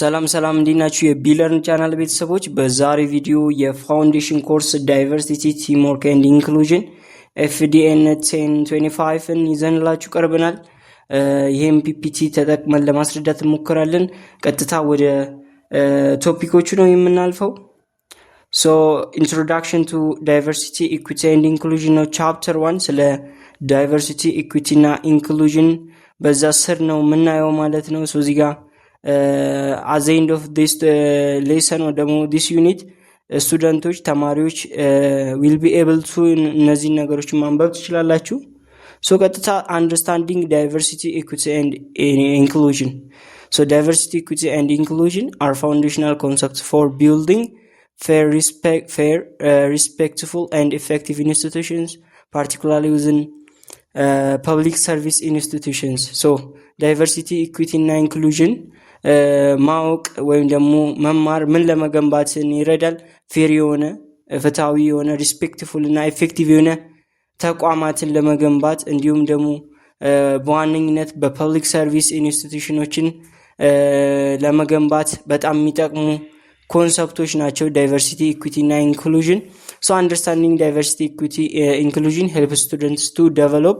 ሰላም እንዲናችሁ የቢለርን ቻናል ቤተሰቦች በዛሬ ቪዲዮ የፋውንዴሽን ኮርስ ዳይቨርሲቲ ቲምወርክ ኤንድ ኢንክሉዥን FDN 1025ን ይዘንላችሁ ቀርበናል። ይሄን ፒፒቲ ተጠቅመን ለማስረዳት እንሞክራለን። ቀጥታ ወደ ቶፒኮቹ ነው የምናልፈው። So introduction to diversity, equity and inclusion ነው chapter 1 ስለ diversity, equity እና inclusion በዛ ስር ነው የምናየው ማለት ነው። so እዚህ ጋር at the end of this lesson or demo this unit ስቱደንቶች ተማሪዎች will be able to እነዚህ ነገሮች ማንበብ ትችላላችሁ። so ቀጥታ understanding diversity, equity and inclusion. So diversity, equity and inclusion are foundational concepts for building fair, respectful and effective institutions, particularly within public service institutions. So diversity, equity and inclusion ማወቅ ወይም ደግሞ መማር ምን ለመገንባትን ይረዳል? ፌር የሆነ ፍትሃዊ የሆነ ሪስፔክትፉል እና ኢፌክቲቭ የሆነ ተቋማትን ለመገንባት እንዲሁም ደግሞ በዋነኝነት በፐብሊክ ሰርቪስ ኢንስቲትዩሽኖችን ለመገንባት በጣም የሚጠቅሙ ኮንሰፕቶች ናቸው ዳይቨርሲቲ ኢኩዊቲ እና ኢንክሉዥን። so understanding diversity equity inclusion helps students to develop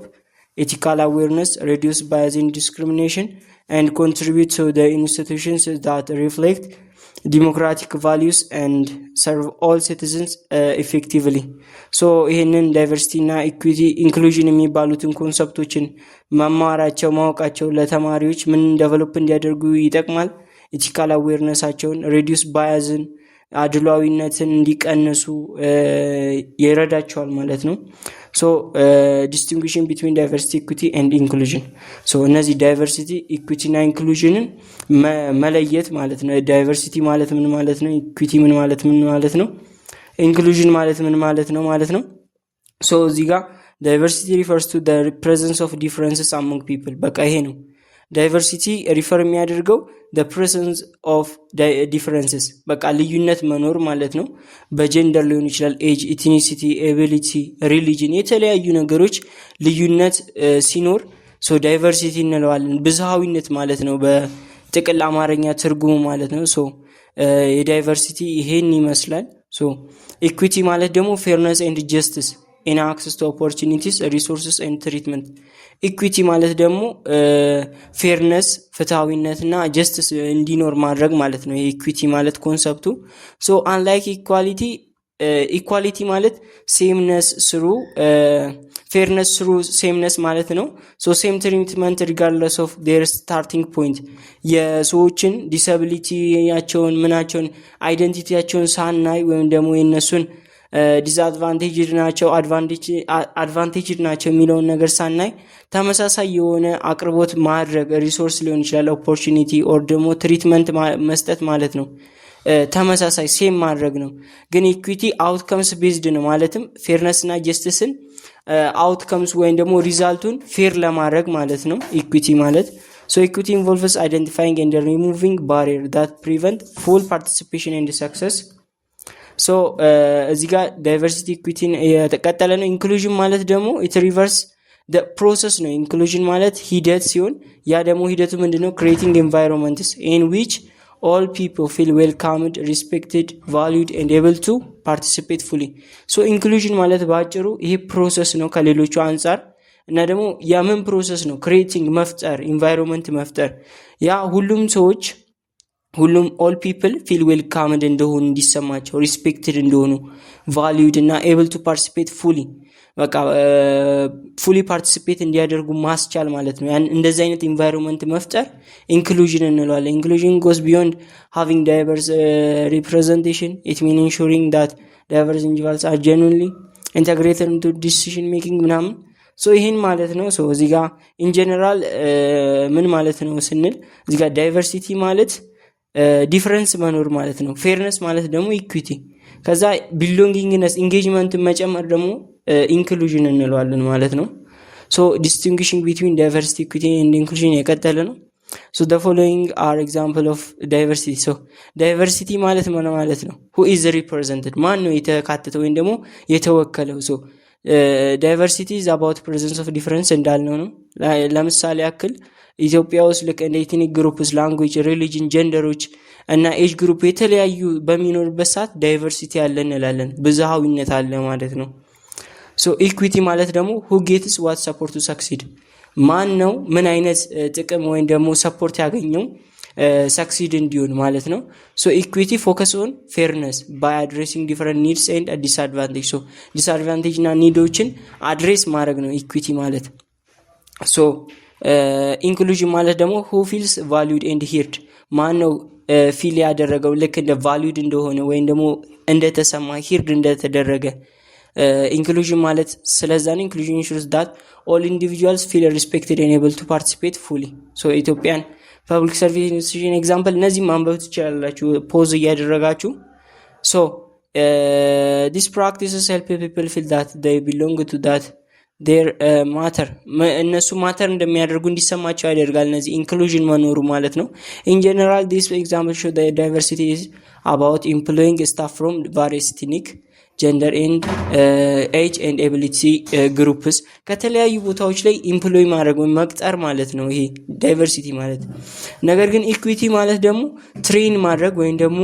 ethical awareness, reduce bias and discrimination and contribute to the institutions that reflect democratic values and serve all citizens effectively. so ይሄንን ዳይቨርሲቲ እና ኢኩዊቲ ኢንክሉዥን የሚባሉትን ኮንሰፕቶችን መማራቸው ማወቃቸው ለተማሪዎች ምን ዴቨሎፕ እንዲያደርጉ ይጠቅማል? ኢቲካል አዌርነሳቸውን ሪዲዩስ ባያዝን አድሏዊነትን እንዲቀንሱ ይረዳቸዋል ማለት ነው። so distinguishing between diversity, equity and inclusion. so እነዚህ ዳይቨርሲቲ ኢኩዊቲ እና ኢንክሉዥንን መለየት ማለት ነው። ዳይቨርሲቲ ማለት ምን ማለት ነው? ኢኩዊቲ ምን ማለት ነው? ኢንክሉዥን ማለት ምን ማለት ነው? so እዚህ ጋር diversity refers to the presence of differences among people. በቃ ይሄ ነው ዳይቨርሲቲ ሪፈር የሚያደርገው the presence of differences በቃ ልዩነት መኖር ማለት ነው። በጀንደር ሊሆን ይችላል፣ ኤጅ፣ ኢትኒሲቲ፣ ኤቢሊቲ፣ ሪሊጅን የተለያዩ ነገሮች ልዩነት ሲኖር so ዳይቨርሲቲ እንለዋለን። ብዝሃዊነት ማለት ነው በጥቅል አማርኛ ትርጉሙ ማለት ነው። so የዳይቨርሲቲ ይሄን ይመስላል። so ኢኩዊቲ ማለት ደግሞ fairness and justice in access to opportunities, resources and treatment. ኢኩዊቲ ማለት ደግሞ ፌርነስ ፍትሃዊነትና ጀስቲስ እንዲኖር ማድረግ ማለት ነው የኢኩዊቲ ማለት ኮንሰፕቱ። so unlike equality ማለት ሴምነስ ስሩ ፌርነስ ስሩ ሴምነስ ማለት ነው። so same treatment regardless of their starting point የሰዎችን ዲሳቢሊቲያቸውን ምናቸውን አይደንቲቲያቸውን ሳናይ ወይም ደግሞ የነሱን ዲስአድቫንቴጅ ናቸው አድቫንቴጅ ናቸው የሚለውን ነገር ሳናይ ተመሳሳይ የሆነ አቅርቦት ማድረግ ሪሶርስ ሊሆን ይችላል፣ ኦፖርቹኒቲ ኦር ደግሞ ትሪትመንት መስጠት ማለት ነው። ተመሳሳይ ሴም ማድረግ ነው። ግን ኢኩዊቲ አውትከምስ ቤዝድ ነው። ማለትም ፌርነስ እና ጀስቲስን አውትከምስ ወይም ደግሞ ሪዛልቱን ፌር ለማድረግ ማለት ነው ኢኩዊቲ ማለት። so equity involves identifying and removing barriers that prevent full participation and success. so እዚህ ጋር ዳይቨርሲቲ ኢኩዊቲን የተቀጠለ ነው። ኢንክሉዥን ማለት ደግሞ it reverse the process ነው። ኢንክሉዥን ማለት ሂደት ሲሆን ያ ደግሞ ሂደቱ ምንድነው? creating environments in which all people feel welcomed, respected, valued and able to participate fully. so ኢንክሉዥን ማለት ባጭሩ ይሄ ፕሮሰስ ነው ከሌሎቹ አንፃር እና ደግሞ ያ ምን ፕሮሰስ ነው? creating መፍጠር environment መፍጠር ያ ሁሉም all people feel welcomed እንደሆኑ እንዲሰማቸው respected እንደሆኑ valued እና able to participate fully በቃ fully participate እንዲያደርጉ ማስቻል ማለት ነው። ያን እንደዚህ አይነት environment መፍጠር inclusion እንለዋለን። inclusion goes beyond having diverse representation. It means ensuring that diverse individuals are genuinely integrated into decision making ምናምን so ይሄን ማለት ነው። so እዚህ ጋር in general ምን ማለት ነው ስንል እዚህ ጋር diversity ማለት ዲፈረንስ መኖር ማለት ነው። ፌርነስ ማለት ደግሞ ኢኩዊቲ፣ ከዛ ቢሎንጊንግነስ ኢንጌጅመንት መጨመር ደግሞ ኢንክሉዥን እንለዋለን ማለት ነው። so distinguishing between diversity, equity and inclusion የቀጠለ ነው። so the following are example of diversity. so diversity ማለት ምን ማለት ነው? who is represented ማን ነው የተካተተው ወይም ደግሞ የተወከለው? so diversity is about presence of difference እንዳልነው ነው። ለምሳሌ ያክል ኢትዮጵያ ውስጥ ልክ እንደ ኤትኒክ ግሩፕስ፣ ላንጉጅ፣ ሪሊጅን፣ ጀንደሮች እና ኤጅ ግሩፕ የተለያዩ በሚኖርበት ሰዓት ዳይቨርሲቲ አለ እንላለን፣ ብዝሃዊነት አለ ማለት ነው። ሶ ኢኩዊቲ ማለት ደግሞ ሁ ጌትስ ዋት ሰፖርት ቱ ሰክሲድ፣ ማን ነው ምን አይነት ጥቅም ወይም ደግሞ ሰፖርት ያገኘው ሰክሲድ እንዲሆን ማለት ነው። ሶ ኢኩዊቲ ፎከስ ኦን ፌርነስ ባይ አድሬሲንግ ዲፈረንት ኒድስ ኤንድ ዲስአድቫንቴጅ። ሶ ዲስአድቫንቴጅ እና ኒዶችን አድሬስ ማድረግ ነው ኢኩዊቲ ማለት። ሶ ኢንክሉዥን ማለት ደግሞ ሁ ፊልስ ቫሉድ ኤንድ ሂርድ፣ ማን ነው ፊል ያደረገው ልክ እንደ ቫሉድ እንደሆነ ወይም ደግሞ እንደተሰማ ሂርድ እንደተደረገ። ኢንክሉዥን ማለት ስለዛን ኢንክሉዥን ኢንሹርስ ዳት ኦል ኢንዲቪጁዋልስ ፊል ሪስፔክትድ ኤንድ ኤብል ቱ ፓርቲሲፔት ፉሊ። ሶ ኢትዮጵያን ፐብሊክ ሰርቪስ ኢንስቲትዩሽን ኤግዛምፕል እነዚህ ማንበብ ትችላላችሁ ፖዝ እያደረጋችሁ። ሶ ዲስ ፕራክቲስስ ሄልፕ ፒፕል ፊል ዳት ዴይ ቢሎንግ ቱ ዳት ዴር ማተር፣ እነሱ ማተር እንደሚያደርጉ እንዲሰማቸው ያደርጋል እነዚህ ኢንክሉዥን መኖሩ ማለት ነው። ኢን ጀነራል ዲስ ኤግዛምፕል ሾው ዳይቨርሲቲ ኢዝ አባውት ኢምፕሎይንግ ስታፍ ፍሮም ቫሪየስ ኢትኒክ ጀንደር ኤንድ ኤጅ ኤንድ ኤቢሊቲ ግሩፕስ፣ ከተለያዩ ቦታዎች ላይ ኢምፕሎይ ማድረግ ወይም መቅጠር ማለት ነው ይሄ ዳይቨርሲቲ ማለት። ነገር ግን ኢኩዊቲ ማለት ደግሞ ትሬን ማድረግ ወይም ደግሞ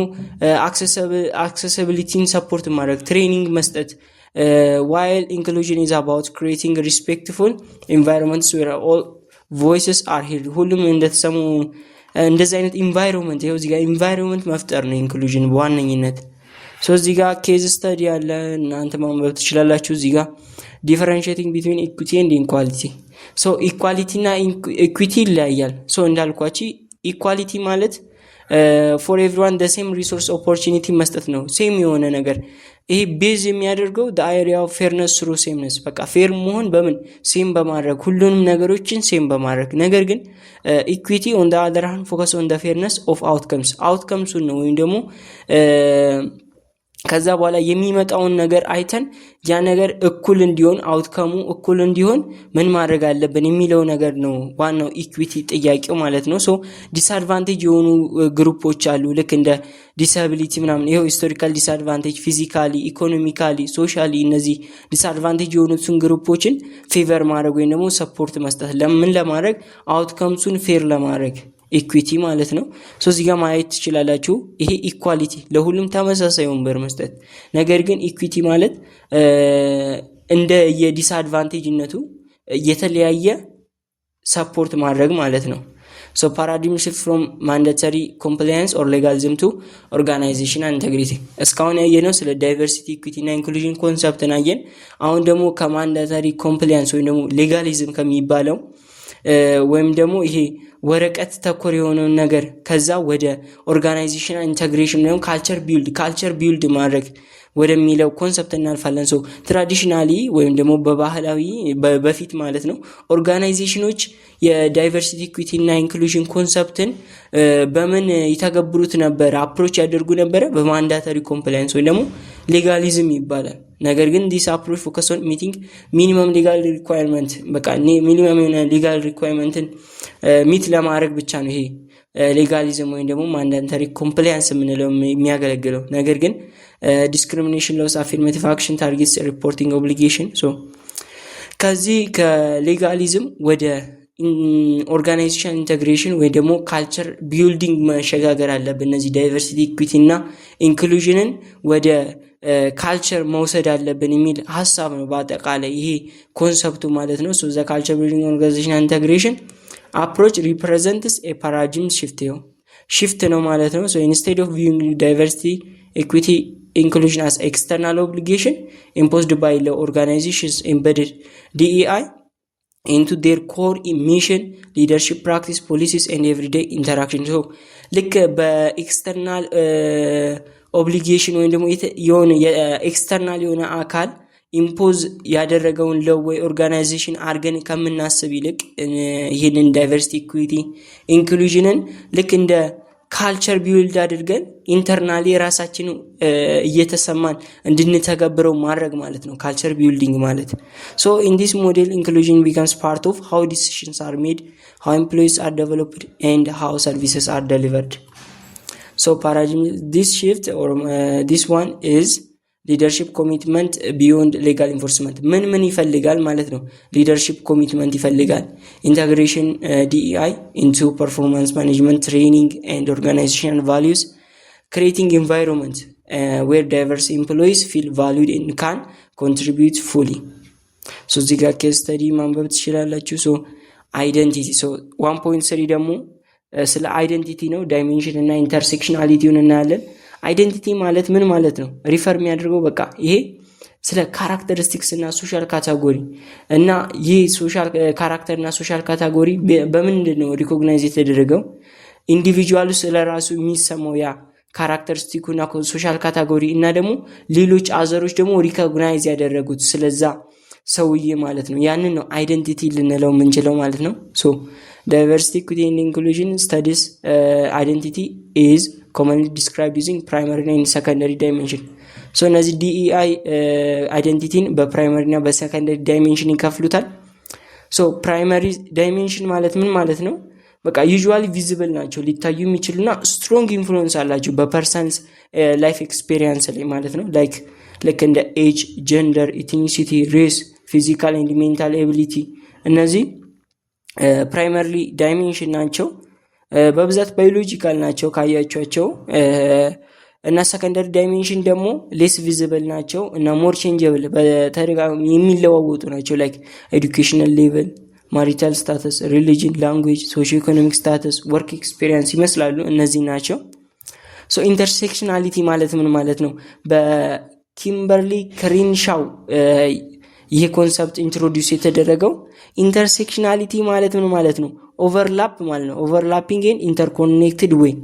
አክሰሲቢሊቲን ሰፖርት ማድረግ፣ ትሬኒንግ መስጠት። while inclusion is about creating respectful environments where all voices are heard፣ ሁሉም እንደተሰሙ እንደዚህ አይነት ኢንቫይሮንመንት፣ ይሄው እዚህ ጋር ኢንቫይሮንመንት መፍጠር ነው ኢንክሉዥን በዋነኝነት። ሶ እዚህ ጋር ኬዝ ስተዲ አለ እናንተ ማንበብ ትችላላችሁ። እዚህ ጋር ዲፈረንሺየቲንግ ቢትዊን ኢኩዊቲ ኤንድ ኢኳሊቲ። ሶ ኢኳሊቲ እና ኢኩዊቲ ይለያያል። ሶ እንዳልኳችሁ ኢኳሊቲ ማለት ፎር ኤቭሪዋን ደ ሴም ሪሶርስ ኦፖርቹኒቲ መስጠት ነው፣ ሴም የሆነ ነገር። ይሄ ቤዝ የሚያደርገው ደ አይሪያ ኦፍ ፌርነስ ስሩ ሴምነስ፣ በቃ ፌር መሆን በምን ሴም በማድረግ ሁሉንም ነገሮችን ሴም በማድረግ። ነገር ግን ኢኩዊቲ ኦን ደ አዘር ሃንድ ፎከስ ኦን ደ ፌርነስ ኦፍ አውትከምስ፣ አውትከምሱን ነው ወይም ደግሞ ከዛ በኋላ የሚመጣውን ነገር አይተን ያ ነገር እኩል እንዲሆን አውትከሙ እኩል እንዲሆን ምን ማድረግ አለብን የሚለው ነገር ነው ዋናው ኢኩዊቲ ጥያቄው ማለት ነው። ሶ ዲስአድቫንቴጅ የሆኑ ግሩፖች አሉ ልክ እንደ ዲሳቢሊቲ ምናምን፣ ይሄው ሂስቶሪካል ዲስአድቫንቴጅ፣ ፊዚካሊ፣ ኢኮኖሚካሊ፣ ሶሻሊ፣ እነዚህ ዲስአድቫንቴጅ የሆኑትን ግሩፖችን ፌቨር ማድረግ ወይም ደግሞ ሰፖርት መስጠት ለምን ለማድረግ አውትከምሱን ፌር ለማድረግ ኢኩዊቲ ማለት ነው። ሶ እዚህ ጋር ማየት ትችላላችሁ። ይሄ ኢኳሊቲ ለሁሉም ተመሳሳይ ወንበር መስጠት። ነገር ግን ኢኩዊቲ ማለት እንደ የዲስአድቫንቴጅነቱ የተለያየ ሰፖርት ማድረግ ማለት ነው። ሶ ፓራዲግም ሽፍት ፍሮም ማንዳተሪ ኮምፕላያንስ ኦር ሌጋሊዝም ቱ ኦርጋናይዜሽናል ኢንቴግሪቲ። እስካሁን ያየነው ስለ ዳይቨርሲቲ ኢኩዊቲ እና ኢንክሉዥን ኮንሰፕትን አየን። አሁን ደግሞ ከማንዳተሪ ኮምፕላያንስ ወይም ደግሞ ሌጋሊዝም ከሚባለው ወይም ደግሞ ይሄ ወረቀት ተኮር የሆነውን ነገር ከዛ ወደ ኦርጋናይዜሽናል ኢንተግሬሽን ወይም ካልቸር ቢልድ ማድረግ ወደሚለው ኮንሰፕት እናልፋለን። ሶ ትራዲሽናሊ ወይም ደግሞ በባህላዊ በፊት ማለት ነው ኦርጋናይዜሽኖች የዳይቨርሲቲ ኢኩዊቲ እና ኢንክሉዥን ኮንሰፕትን በምን ይተገብሩት ነበር? አፕሮች ያደርጉ ነበረ በማንዳተሪ ኮምፕላያንስ ወይም ደግሞ ሌጋሊዝም ይባላል። ነገር ግን ዲስ አፕሮች ፎከስ ኦን ሚቲንግ ሚኒመም ሌጋል ሪኳየርመንት፣ በቃ ሚኒመም የሆነ ሌጋል ሪኳየርመንትን ሚት ለማድረግ ብቻ ነው ይሄ ሌጋሊዝም ወይም ደግሞ ማንዳተሪ ኮምፕላያንስ የምንለው የሚያገለግለው። ነገር ግን ዲስክሪሚኔሽን ሎስ፣ አፊርሜቲቭ አክሽን፣ ታርጌትስ፣ ሪፖርቲንግ ኦብሊጌሽን። ሶ ከዚህ ከሌጋሊዝም ወደ ኦርጋናይዜሽን ኢንተግሬሽን ወይ ደግሞ ካልቸር ቢልዲንግ መሸጋገር አለብን። እነዚህ ዳይቨርሲቲ ኢኩዊቲ እና ኢንክሉዥንን ወደ ካልቸር መውሰድ አለብን የሚል ሀሳብ ነው በአጠቃላይ ይሄ ኮንሰፕቱ ማለት ነው። ሶ ዘ ካልቸር ቢልዲንግ ኦርጋናይዜሽን ኢንተግሬሽን አፕሮች ሪፕሬዘንትስ ኤ ፓራዲግም ሽፍት ነው ማለት ነው። ሶ ኢንስቴድ ኦፍ ቪዊንግ ዳይቨርሲቲ ኢኩዊቲ ኢንክሉዥን አስ ኤክስተርናል ኦብሊጌሽን ኢምፖዝድ ባይ ለኦርጋናይዜሽንስ ኤምበድድ ዲኢአይ into their core mission, leadership practice, policies and everyday interaction። so ልክ በኤክስተርናል ኦብሊጌሽን ወይም ደግሞ የሆነ የኤክስተርናል የሆነ አካል ኢምፖዝ ያደረገውን ለወይ ኦርጋናይዜሽን አርገን ከምናስብ ይልቅ ይሄንን ዳይቨርሲቲ ኢኩዊቲ ኢንክሉዥንን ልክ እንደ ካልቸር ቢልድ አድርገን ኢንተርናሊ ራሳችን እየተሰማን እንድንተገብረው ማድረግ ማለት ነው ካልቸር ቢልዲንግ ማለት። ሶ ኢን ዲስ ሞዴል ኢንክሉዥን ቢካምስ ፓርት ኦፍ ሃው ዲሲዥንስ አር ሜድ፣ ሃው ኤምፕሎይስ አር ዴቨሎፕድ ኤንድ ሃው ሰርቪስስ አር ዴሊቨርድ። ሶ ፓራዲግም ዲስ shift or this one is ሊደርሺፕ ኮሚትመንት ቢዮንድ ሌጋል ኢንፎርስመንት ምን ይፈልጋል ማለት ነው? ሊደርሺፕ ኮሚትመንት ይፈልጋል። ኢንተግሬሽን ዲኢአይ ኢንቱ ፐርፎርማንስ ማኔጅመንት ትሬኒንግ ኤንድ ኦርጋናይዜሽናል ቫሊዩስ ክሬቲንግ ኢንቫይሮንመንት ዌር ዳይቨርስ ኤምፕሎይስ ፊል ቫሉድ ኤንድ ካን ኮንትሪቢዩት ፉሊ። ሶ እዚህ ጋር ኬስ ስተዲ ማንበብ ትችላላችሁ። ሶ አይደንቲቲ 1.3 ደግሞ ስለ አይደንቲቲ ነው። ዳይሜንሽን እና ኢንተርሴክሽናሊቲውን እናያለን። አይደንቲቲ ማለት ምን ማለት ነው? ሪፈር የሚያደርገው በቃ ይሄ ስለ ካራክተሪስቲክስ እና ሶሻል ካታጎሪ እና ይህ ሶሻል ካራክተር እና ሶሻል ካታጎሪ በምንድን ነው ሪኮግናይዝ የተደረገው? ኢንዲቪጁዋሉ ስለ ራሱ የሚሰማው ያ ካራክተሪስቲኩ እና ሶሻል ካታጎሪ እና ደግሞ ሌሎች አዘሮች ደግሞ ሪኮግናይዝ ያደረጉት ስለዛ ሰውዬ ማለት ነው። ያንን ነው አይደንቲቲ ልንለው የምንችለው ማለት ነው። ሶ ዳይቨርሲቲ ኢኩዊቲ ኤንድ ኢንክሉዥን ስታዲስ አይደንቲቲ ኢዝ commonly described using primary and secondary dimension. ሶ እነዚህ ዲኢአይ አይደንቲቲን በፕራይመሪ እና በሰከንደሪ ዳይሜንሽን ይከፍሉታል። ሶ ፕራይመሪ ዳይሜንሽን ማለት ምን ማለት ነው? በቃ ዩዥዋሊ ቪዚብል ናቸው ሊታዩ የሚችሉና ስትሮንግ ኢንፍሉዌንስ አላቸው በፐርሰንስ ላይፍ ኤክስፔሪየንስ ላይ ማለት ነው። ልክ እንደ ኤጅ፣ ጀንደር፣ ኢትኒሲቲ፣ ሬስ፣ ፊዚካል ኤንድ ሜንታል ኤቢሊቲ እነዚህ ፕራይመሪ ዳይሜንሽን ናቸው። በብዛት ባዮሎጂካል ናቸው ካያቸዋቸው እና ሰከንደሪ ዳይሜንሽን ደግሞ ሌስ ቪዚብል ናቸው እና ሞር ቼንጀብል በተደጋጋሚ የሚለዋወጡ ናቸው። ላይክ ኤዱኬሽናል ሌቭል፣ ማሪታል ስታተስ፣ ሪሊጅን፣ ላንጉዌጅ፣ ሶሺዮ ኢኮኖሚክ ስታተስ፣ ወርክ ኤክስፔሪየንስ ይመስላሉ። እነዚህ ናቸው። ሶ ኢንተርሴክሽናሊቲ ማለት ምን ማለት ነው? በኪምበርሊ ክሪንሻው ይሄ ኮንሰፕት ኢንትሮዲውስ የተደረገው። ኢንተርሴክሽናሊቲ ማለት ምን ማለት ነው? ኦቨርላፕ ማለት ነው። ኦቨርላፒንግ ኤንድ ኢንተርኮኔክትድ ዌይ።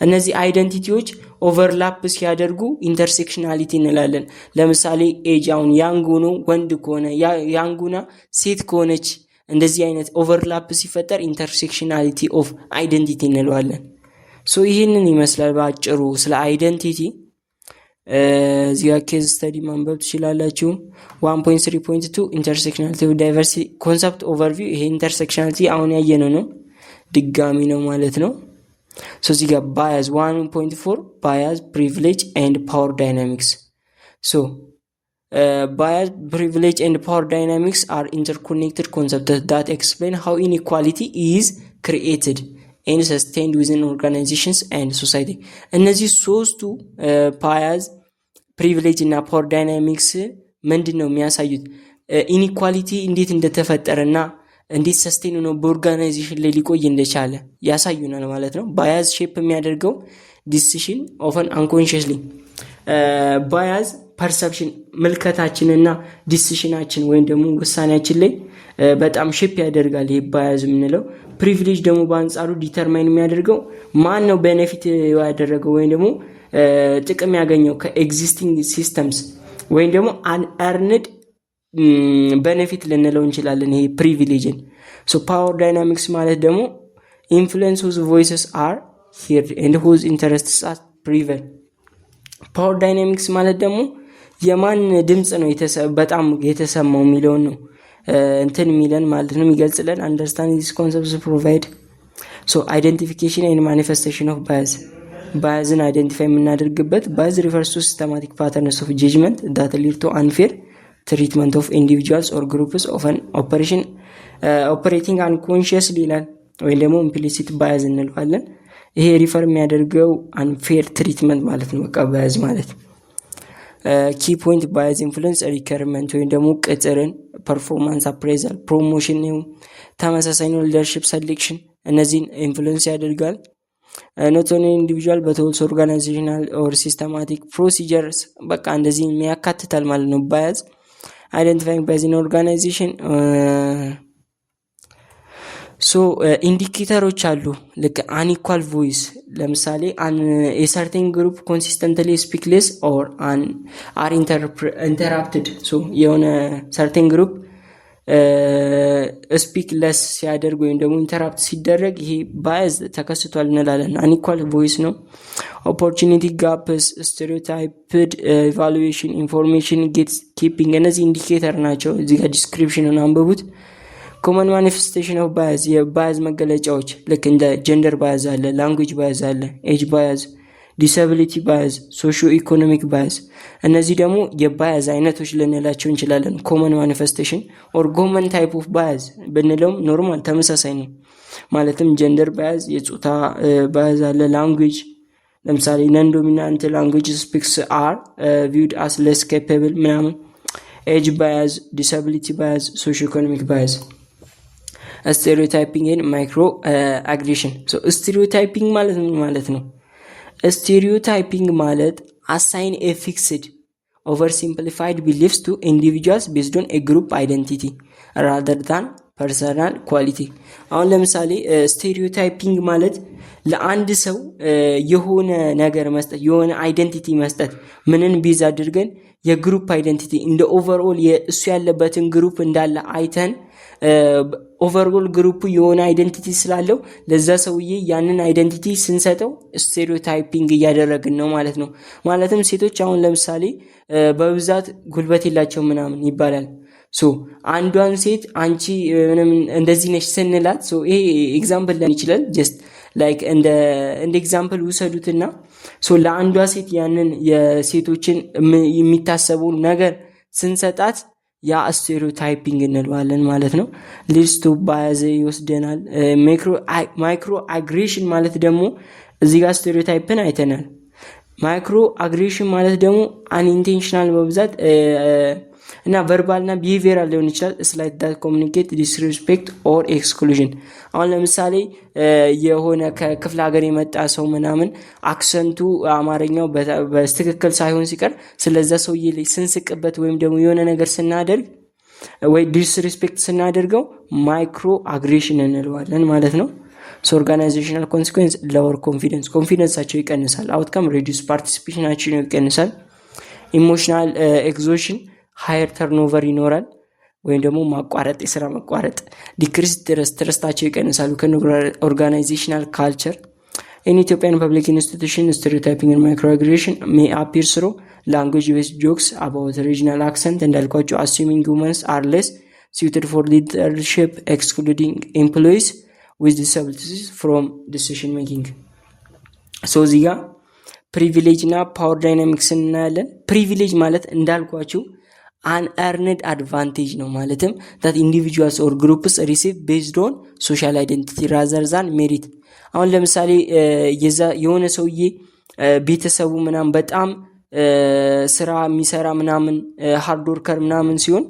እነዚህ አይደንቲቲዎች ኦቨርላፕ ሲያደርጉ ኢንተርሴክሽናሊቲ እንላለን። ለምሳሌ ኤጅ አሁን ያንግ ሆኖ ወንድ ከሆነ ያንጉና ሴት ከሆነች እንደዚህ አይነት ኦቨርላፕ ሲፈጠር ኢንተርሴክሽናሊቲ ኦፍ አይደንቲቲ እንለዋለን። ሶ ይህንን ይመስላል በአጭሩ ስለ አይደንቲቲ። እዚህ ጋር ኬዝ ስተዲ ማንበብ ትችላላችሁ። 1.3.2 ኢንተርሴክሽናሊቲ ኦፍ ዳይቨርሲቲ ኮንሰፕት ኦቨርቪው። ይሄ ኢንተርሴክሽናሊቲ አሁን ያየነው ነው፣ ድጋሚ ነው ማለት ነው። ሶ እዚህ ጋር ባያዝ 1.4 ባያዝ ፕሪቪሌጅ ኤንድ ፓወር ዳይናሚክስ። ሶ ባያዝ ፕሪቪሌጅ ኤንድ ፓወር ዳይናሚክስ አር ኢንተርኮኔክትድ ኮንሰፕትስ ዳት ኤክስፕሌን ሃው ኢንኢኳሊቲ ኢዝ ክሪኤትድ and sustained within organizations and society። እነዚህ ሶስቱ ፓያዝ፣ ፕሪቪሌጅ እና ፓወር ዳይናሚክስ ምንድን ነው የሚያሳዩት? ኢኒኳሊቲ እንዴት እንደተፈጠረና እንዴት ሰስቴን ነው በኦርጋናይዜሽን ላይ ሊቆይ እንደቻለ ያሳዩናል ማለት ነው። ባያዝ ሼፕ የሚያደርገው ዲሲሽን ኦፈን አንኮንሽስሊ። ባያዝ ፐርሰፕሽን ምልከታችንና ዲሲሽናችን ወይም ደግሞ ውሳኔያችን ላይ በጣም ሼፕ ያደርጋል ይሄ ባያዝ የምንለው። ፕሪቪሌጅ ደግሞ በአንጻሩ ዲተርማይን የሚያደርገው ማን ነው ቤኔፊት ያደረገው ወይም ደግሞ ጥቅም ያገኘው ከኤግዚስቲንግ ሲስተምስ ወይም ደግሞ አንኤርንድ ቤኔፊት ልንለው እንችላለን ይሄ ፕሪቪሌጅን። ሶ ፓወር ዳይናሚክስ ማለት ደግሞ ኢንፍሉዌንስ ሁዝ ቮይስስ አር ሂርድ ኤንድ ሁዝ ኢንተረስትስ አር ፕሪቨል። ፓወር ዳይናሚክስ ማለት ደግሞ የማን ድምፅ ነው በጣም የተሰማው የሚለውን ነው እንትን የሚለን ማለት ነው የሚገልጽልን። አንደርስታንድ ዲስ ኮንሰፕትስ ፕሮቫይድ ሶ አይደንቲፊኬሽን ኤንድ ማኒፌስቴሽን ኦፍ ባያዝ። ባያዝን አይደንቲፋይ የምናደርግበት ባያዝ ሪፈርስ ቱ ሲስተማቲክ ፓተርንስ ኦፍ ጀጅመንት ዳት ሊድ ቱ አንፌር ትሪትመንት ኦፍ ኢንዲቪጁዋልስ ኦር ግሩፕስ ኦፍ አን ኦፐሬቲንግ አንኮንሽስሊ ይላል፣ ወይም ደግሞ ኢምፕሊሲት ባያዝ እንለዋለን። ይሄ ሪፈር የሚያደርገው አንፌር ትሪትመንት ማለት ነው። በቃ ባያዝ ማለት ኪ ፖይንት ባያዝ ኢንፍሉዌንስ ሪከርመንት ወይም ደግሞ ቅጥርን፣ ፐርፎርማንስ አፕሬዛል፣ ፕሮሞሽን ነው፣ ተመሳሳይ ነው፣ ሊደርሺፕ ሰሌክሽን እነዚህን ኢንፍሉዌንስ ያደርጋል። ኖት ኦንሊ ኢንዲቪጁዋል በት ኦልሶ ኦርጋናይዜሽናል ኦር ሲስተማቲክ ፕሮሲጀርስ በቃ እንደዚህ የሚያካትታል ማለት ነው ባያዝ። አይደንቲፋይንግ ባያዝ ኢን ኦርጋናይዜሽን ሶ ኢንዲኬተሮች አሉ። ልክ አንኢኳል ቮይስ ለምሳሌ የሰርቴን ግሩፕ ኮንሲስተንትሊ ስፒክ ሌስ ኦር አር ኢንተራፕትድ። ሶ የሆነ ሰርቴን ግሩፕ ስፒክ ለስ ሲያደርግ ወይም ደግሞ ኢንተራፕት ሲደረግ ይሄ ባያዝ ተከስቷል እንላለን። አንኢኳል ቮይስ ነው። ኦፖርቹኒቲ ጋፕስ፣ ስቴሪዮታይፕድ ኢቫሉዌሽን፣ ኢንፎርሜሽን ጌት ኪፒንግ እነዚህ ኢንዲኬተር ናቸው። እዚህ ጋር ዲስክሪፕሽኑን አንብቡት። ኮመን ማኒፌስቴሽን ኦፍ ባያዝ የባያዝ መገለጫዎች ልክ እንደ ጀንደር ባያዝ አለ፣ ላንጉጅ ባያዝ አለ፣ ኤጅ ባያዝ፣ ዲስአቢሊቲ ባያዝ፣ ሶሺዮ ኢኮኖሚክ ባያዝ። እነዚህ ደግሞ የባያዝ አይነቶች ልንላቸው እንችላለን። ኮመን ማኒፌስቴሽን ኦር ኮመን ታይፕ ኦፍ ባያዝ ብንለውም ኖርማል ተመሳሳይ ነው። ማለትም ጀንደር ባያዝ፣ የጾታ ባያዝ አለ። ላንጉዌጅ ለምሳሌ ነን ዶሚናንት ላንጉዌጅ ስፒክስ አር ቪውድ አስ ሌስ ኬፓብል ምናምን። ኤጅ ባያዝ፣ ዲስአቢሊቲ ባያዝ፣ ሶሺዮ ኢኮኖሚክ ባያዝ። ስቴሪዮታይፒንግ ኤንድ ማይክሮ አግሬሽን። ስቴሪዮታይፒንግ ማለት ምን ማለት ነው? ስቴሪዮታይፒንግ ማለት አሳይን ኤ ፊክስድ ኦቨር ሲምፕሊፋይድ ቢሊፍስ ቱ ኢንዲቪጁዋልስ ቤዝድ ኦን ኤ ግሩፕ አይደንቲቲ ራደር ዳን ፐርሰናል ኳሊቲ። አሁን ለምሳሌ ስቴሪዮታይፒንግ ማለት ለአንድ ሰው የሆነ ነገር መስጠት፣ የሆነ አይደንቲቲ መስጠት። ምንን ቤዝ አድርገን? የግሩፕ አይደንቲቲ እንደ ኦቨርኦል እሱ ያለበትን ግሩፕ እንዳለ አይተን ኦቨርኦል ግሩፑ የሆነ አይደንቲቲ ስላለው ለዛ ሰውዬ ያንን አይደንቲቲ ስንሰጠው ስቴሪዮታይፒንግ እያደረግን ነው ማለት ነው። ማለትም ሴቶች አሁን ለምሳሌ በብዛት ጉልበት የላቸው ምናምን ይባላል። አንዷን ሴት አንቺ እንደዚህ ነሽ ስንላት ይሄ ኤግዛምፕል ሊሆን ይችላል። ጀስት ላይክ እንደ ኤግዛምፕል ውሰዱትና ለአንዷ ሴት ያንን የሴቶችን የሚታሰበውን ነገር ስንሰጣት ያ ስቴሪዮታይፒንግ እንለዋለን ማለት ነው። ሊስቱ ባያዝ ይወስደናል። ማይክሮ አግሬሽን ማለት ደግሞ እዚህ ጋር ስቴሪዮታይፕን አይተናል። ማይክሮ አግሬሽን ማለት ደግሞ አንኢንቴንሽናል በብዛት እና ቨርባልና ቢሄቪየራል ሊሆን ይችላል። ስላይት ዳት ኮሚኒኬት ዲስሪስፔክት ኦር ኤክስክሉዥን። አሁን ለምሳሌ የሆነ ከክፍለ ሀገር የመጣ ሰው ምናምን አክሰንቱ አማርኛው በትክክል ሳይሆን ሲቀር ስለዛ ሰውዬ ላይ ስንስቅበት ወይም ደግሞ የሆነ ነገር ስናደርግ ወይ ዲስሪስፔክት ስናደርገው ማይክሮ አግሬሽን እንለዋለን ማለት ነው። ኦርጋናይዜሽናል ኮንሲኩዌንስ ሎወር ኮንፊደንሳቸው ይቀንሳል። አውትካም ሬዲዩስ ፓርቲሲፔሽናቸው ይቀንሳል። ኢሞሽናል ኤግዞሽን ሃየር ተርኖቨር ይኖራል ወይም ደግሞ ማቋረጥ፣ የስራ መቋረጥ። ዲክሪስ ትረስታቸው ይቀንሳሉ። ከኦርጋናይዜሽናል ካልቸር ኢን ኢትዮጵያን ፐብሊክ ኢንስቲቱሽን ስቴሪዮታይፒንግ ኤንድ ማይክሮ አግሬሽን ሜይ አፒር ስሩ ላንጉዌጅ ቤስድ ጆክስ አባውት ሪጅናል አክሰንት እንዳልኳቸው አሱሚንግ ውመንስ አር ሌስ suited for leadership, excluding employees with disabilities from decision making. እዚህ ጋር ፕሪቪሌጅ እና ፓወር ዳይናሚክስ እናያለን። ፕሪቪሌጅ ማለት እንዳልኳችሁ አንኤርንድ አድቫንቴጅ ነው። ማለትም that individuals or groups receive based on social identity rather than merit። አሁን ለምሳሌ የሆነ ሰውዬ ቤተሰቡ ምናምን በጣም ስራ የሚሰራ ምናምን ሃርድ ወርከር ምናምን ሲሆን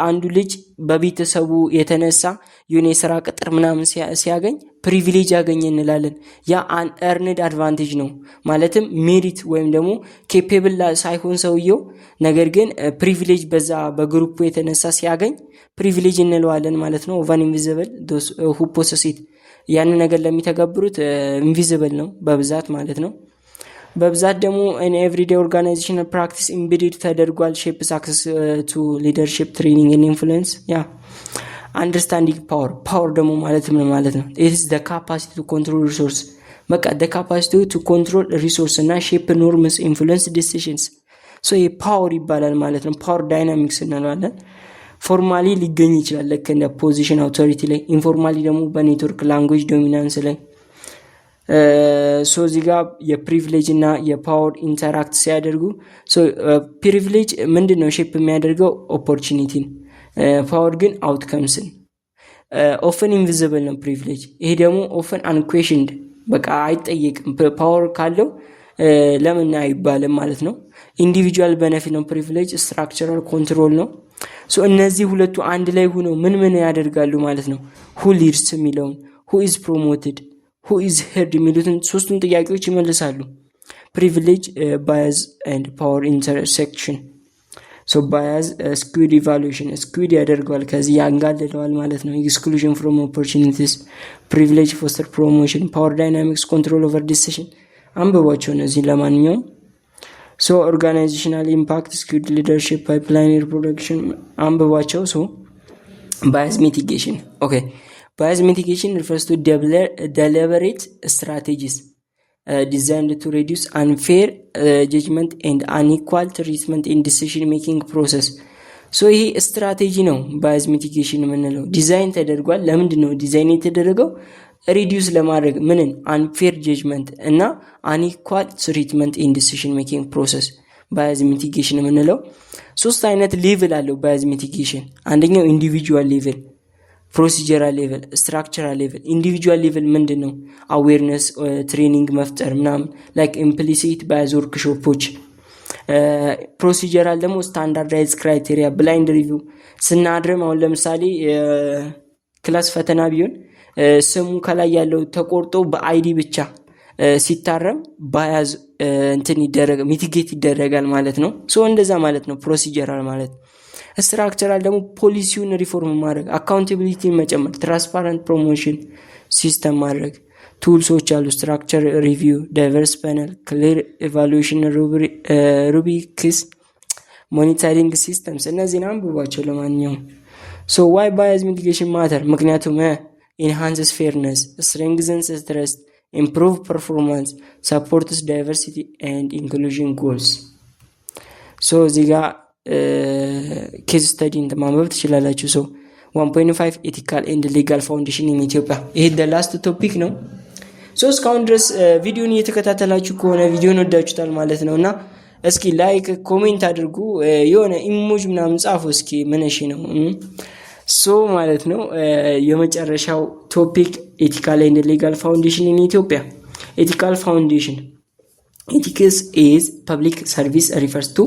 አንዱ ልጅ በቤተሰቡ የተነሳ የሆነ የስራ ቅጥር ምናምን ሲያገኝ ፕሪቪሌጅ ያገኘ እንላለን። ያ አንኤርንድ አድቫንቴጅ ነው። ማለትም ሜሪት ወይም ደግሞ ኬፔብል ሳይሆን ሰውየው ነገር ግን ፕሪቪሌጅ በዛ በግሩፑ የተነሳ ሲያገኝ ፕሪቪሌጅ እንለዋለን ማለት ነው። ቫን ኢንቪዚብል ዶስ who possess it ያንን ነገር ለሚተገብሩት ኢንቪዚብል ነው በብዛት ማለት ነው። በብዛት ደግሞ in everyday organizational practice embedded ተደርጓል። shapes access to leadership training and influence understanding power ደግሞ ማለት ምን ማለት ነው? it is the capacity to control resource በቃ the capacity to control resource እና shape norms influence decisions ይሄ ፓወር ይባላል ማለት ነው። ፓወር ዳይናሚክስ እንለዋለን። ፎርማሊ ሊገኝ ይችላል ልክ እንደ ፖዚሽን አውቶሪቲ ላይ፣ ኢንፎርማሊ ደግሞ በኔትወርክ ላንጉዌጅ ዶሚናንስ ላይ። እዚህ ጋር የፕሪቪሌጅ እና የፓወር ኢንተራክት ሲያደርጉ ፕሪቪሌጅ ምንድን ነው ሼፕ የሚያደርገው ኦፖርቹኒቲን፣ ፓወር ግን አውትከምስን። ኦፈን ኢንቪዚብል ነው ፕሪቪሌጅ። ይሄ ደግሞ ኦፈን አንኩዌሽንድ በቃ አይጠየቅም። ፓወር ካለው ለምን አይባልም ማለት ነው። ኢንዲቪጁዋል ቤኔፊት ነው ፕሪቪሌጅ። ስትራክቸራል ኮንትሮል ነው። እነዚህ ሁለቱ አንድ ላይ ሆነው ምን ያደርጋሉ ማለት ነው? who leads የሚለውን who is promoted who is heard የሚሉትን ሶስቱን ጥያቄዎች ይመልሳሉ። privilege bias and power intersection bias skewed evaluation skewed ያደርገዋል ከዚህ ያንጋልለዋል ማለት ነው። exclusion from opportunities privilege foster promotion power dynamics control over decision አንብቧቸው እነዚህ ለማንኛውም organizational impact skewed leadership pipeline reproduction አንብቧቸው። bias mitigation bias mitigation refers to deliberate strategies designed to reduce unfair judgment and unequal treatment in decision making process ይሄ ስትራቴጂ ነው። bias mitigation የምንለው ዲዛይን ተደርጓል። ለምንድን ነው ዲዛይን የተደረገው? ሪዲዩስ ለማድረግ ምንን አንፌር ጀጅመንት እና አንኢኳል ትሪትመንት ኢን ዲሲሽን ሜኪንግ ፕሮሰስ ባያዝ ሚቲጌሽን የምንለው 3 አይነት ሌቭል አለው ባያዝ ሚቲጌሽን። አንደኛው ኢንዲቪጁዋል ሌቭል፣ ፕሮሲጀራል ሌቭል፣ ስትራክቸራል ሌቭል። ኢንዲቪጁዋል ሌቭል ምንድን ነው? አዌርነስ ትሬኒንግ መፍጠር ምናምን ላይክ ኢምፕሊሲት ባያዝ ወርክሾፖች። ፕሮሲጀራል ደግሞ ስታንዳርዳይዝ ክራይቴሪያ ብላይንድ ሪቪው ስናድርም አሁን ለምሳሌ ክላስ ፈተና ቢሆን ስሙ ከላይ ያለው ተቆርጦ በአይዲ ብቻ ሲታረም ባያዝ እንትን ይደረግ ሚቲጌት ይደረጋል ማለት ነው። ሶ እንደዛ ማለት ነው ፕሮሲጀራል ማለት። ስትራክቸራል ደግሞ ፖሊሲውን ሪፎርም ማድረግ፣ አካውንታቢሊቲ መጨመር፣ ትራንስፓረንት ፕሮሞሽን ሲስተም ማድረግ። ቱልሶች አሉ፣ ስትራክቸር ሪቪው፣ ዳይቨርስ ፓነል፣ ክሊር ኢቫሉዌሽን ሩቢክስ፣ ሞኒተሪንግ ሲስተምስ። እነዚህን አንብቧቸው ለማንኛውም። ሶ ዋይ ባያዝ ሚቲጌሽን ማተር? ምክንያቱም ኢንሃንስስ ፌርነስ፣ ስትሬንግዘንስ ትረስት፣ ኢምፕሩቭ ፐርፎርማንስ፣ ሰፖርትስ ዳይቨርሲቲ ኤንድ ኢንክሉዥን ጎልስ። ሶ እዚህ ጋር ኬዝ ስተዲ ማንበብ ትችላላችሁ። ሶ 1.5 ኤቲካል ኤንድ ሌጋል ፋውንዴሽን ኢን ኢትዮጵያ። ይሄ ላስት ቶፒክ ነው። ሶ እስካሁን ድረስ ቪዲዮን እየተከታተላችሁ ከሆነ ቪዲዮን ወዳችሁታል ማለት ነው እና እስኪ ላይክ ኮሜንት አድርጉ፣ የሆነ ኢሞጅ ምናምን ጻፉ እስኪ ምንሽ ነው ሶ ማለት ነው። የመጨረሻው ቶፒክ ኤቲካል ኤንድ ሌጋል ፋውንዴሽን ኢን ኢትዮጵያ። ኤቲካል ፋውንዴሽን ethics is public service refers to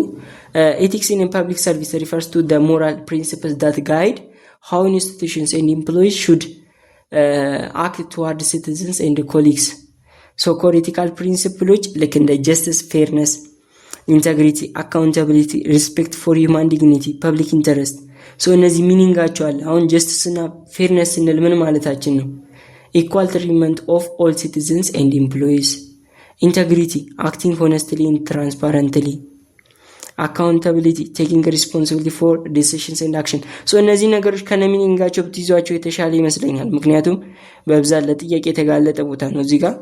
ethics in public service refers to the moral principles that guide how institutions and employees should act toward citizens and colleagues. So core ethical principles like in the justice, fairness, integrity, accountability, respect for human dignity, public interest. So እነዚህ ሚኒንጋቸው አለ። አሁን ጀስቲስ እና ፌርነስ ስንል ምን ማለታችን ነው? equal treatment of all citizens and employees. Integrity, acting honestly and transparently. Accountability, taking responsibility for decisions and action. So እነዚህ ነገሮች ከነሚኒንጋቸው ብትይዟቸው የተሻለ ይመስለኛል። ምክንያቱም በብዛት ለጥያቄ የተጋለጠ ቦታ ነው። እዚህ ጋር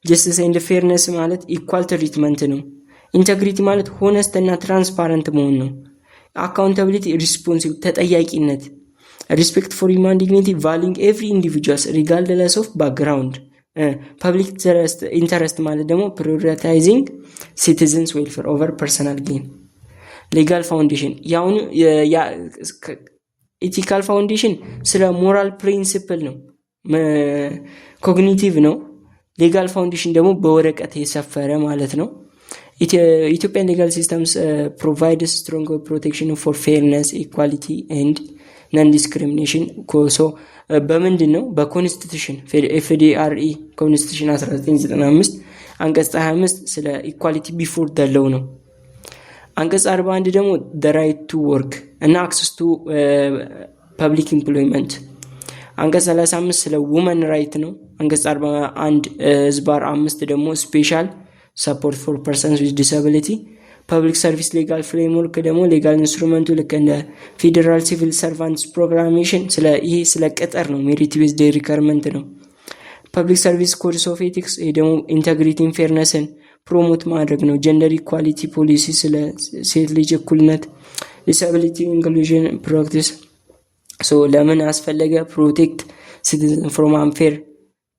ጀስቲስ ኤንድ ፌርነስ ማለት ኢኳል ትሪትመንት ነው። ኢንቴግሪቲ ማለት ሆነስት እና ትራንስፓረንት መሆን ነው። አካውንታቢሊቲ ሪስፖንሲብል ተጠያቂነት። ሪስፔክት ፎር ሂውማን ዲግኒቲ ቫሊንግ ኤቭሪ ኢንዲቪጁዋልስ ሪጋርድለስ ኦፍ ባክግራውንድ። ፐብሊክ ኢንተረስት ማለት ደግሞ ፕሪዮሪታይዚንግ ሲቲዝንስ ዌልፌር ኦቨር ፐርሰናል ጌን። ሌጋል ፋውንዴሽን ያሁኑ ኢቲካል ፋውንዴሽን ስለ ሞራል ፕሪንሲፕል ነው፣ ኮግኒቲቭ ነው። ሌጋል ፋውንዴሽን ደግሞ በወረቀት የሰፈረ ማለት ነው። ኢትዮጵያን ሌጋል ሲስተምስ ፕሮቫይድስ ስትሮንግ ፕሮቴክሽን ፎር ፌርነስ ኢኳሊቲ ኤንድ ነን ዲስክሪሚኔሽን። ሶ በምንድን ነው? በኮንስቲቱሽን ኤፍዲአርኢ ኮንስቲቱሽን 1995 አንቀጽ 25 ስለ ኢኳሊቲ ቢፎር ደለው ነው። አንቀጽ 41 ደግሞ the right to work እና access to public employment። አንቀጽ 35 ስለ women right ነው። አንቀጽ 41 ዝባር 5 ደግሞ special support for persons with disability። ፐብሊክ ሰርቪስ ሌጋል ፍሬምወርክ ደግሞ ሌጋል ኢንስትሩመንቱ ልክ እንደ ፌዴራል ሲቪል ሰርቫንትስ ፕሮግራሜሽን ይሄ ስለ ቅጥር ነው። ሜሪት ቤዝድ ሪኳየርመንት ነው። ፐብሊክ ሰርቪስ ኮድስ ኦፍ ኤቲክስ ይሄ ደግሞ ኢንተግሪቲን ፌርነስን ፕሮሞት ማድረግ ነው። ጀንደር ኢኳሊቲ ፖሊሲ ስለ ሴት ልጅ እኩልነት። ዲሳቢሊቲ ኢንክሉዥን ፕራክቲስ ሶ ለምን አስፈለገ? ፕሮቴክት ሲቲዝን ፍሮም አንፌር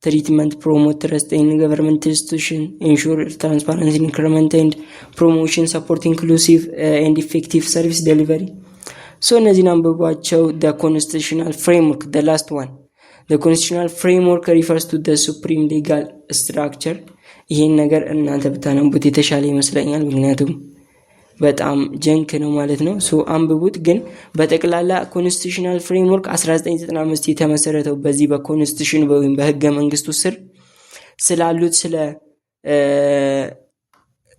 treatment, promote trust in government institution, ensure transparency, increment and promotion, support inclusive and effective service delivery. So እነዚህን አንብቧቸው። the constitutional framework, the last one. The constitutional framework refers to the supreme legal structure. ይሄን ነገር እናንተ ብታነቡት የተሻለ ይመስለኛል፣ ምክንያቱም በጣም ጀንክ ነው ማለት ነው። ሶ አንብቡት። ግን በጠቅላላ ኮንስቲቱሽናል ፍሬምወርክ 1995 የተመሰረተው በዚህ በኮንስቲቱሽን ወይም በህገ መንግስቱ ስር ስላሉት ስለ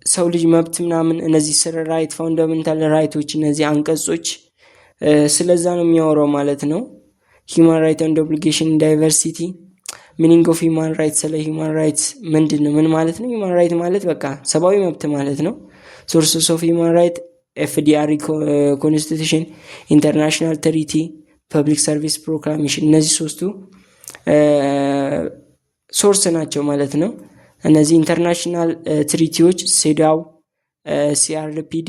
ሰው ልጅ መብት ምናምን እነዚህ ስለ ራይት ፋውንዳሜንታል ራይቶች እነዚህ አንቀጾች ስለዛ ነው የሚያወራው ማለት ነው። ሂውማን ራይት ኤንድ ኦብሊጌሽን፣ ዳይቨርሲቲ፣ ሚኒንግ ኦፍ ሂውማን ራይት። ስለ ሂውማን ራይትስ ምንድን ነው? ምን ማለት ነው? ሂውማን ራይት ማለት በቃ ሰብአዊ መብት ማለት ነው። ሶርስስ ኦፍ ሂውማን ራይት ኤፍዲአርኢ ኮንስቲቱሽን፣ ኢንተርናሽናል ትሪቲ፣ ፐብሊክ ሰርቪስ ፕሮክላሜሽን። እነዚህ ሶስቱ ሶርስ ናቸው ማለት ነው። እነዚህ ኢንተርናሽናል ትሪቲዎች ሴዳው፣ ሲአርፒዲ፣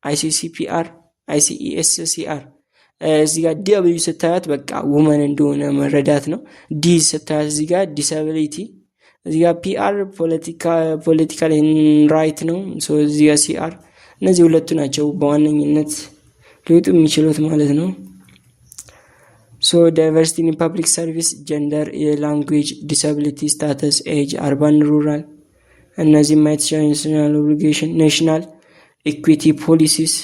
አይሲሲፒአር፣ አይሲኢኤስሲአር እዚህ ጋር ደብሊው ስታያት በቃ ውመን እንደሆነ መረዳት ነው። ዲ ስታያት እዚህ ጋር ዲሳቢሊቲ፣ እዚህ ጋር ፒአር ፖለቲካል ራይት ነው። እዚህ ጋር ሲአር፣ እነዚህ ሁለቱ ናቸው በዋነኝነት ሊወጡ የሚችሉት ማለት ነው። ዳይቨርሲቲ ኢን ፐብሊክ ሰርቪስ፣ ጀንደር፣ የላንጉዌጅ፣ ዲሳቢሊቲ ስታተስ፣ ኤጅ፣ አርባን ሩራል፣ እነዚህ ማየት ይችላል። ናሽናል ኦብሊጌሽን፣ ናሽናል ኢኩዊቲ ፖሊሲስ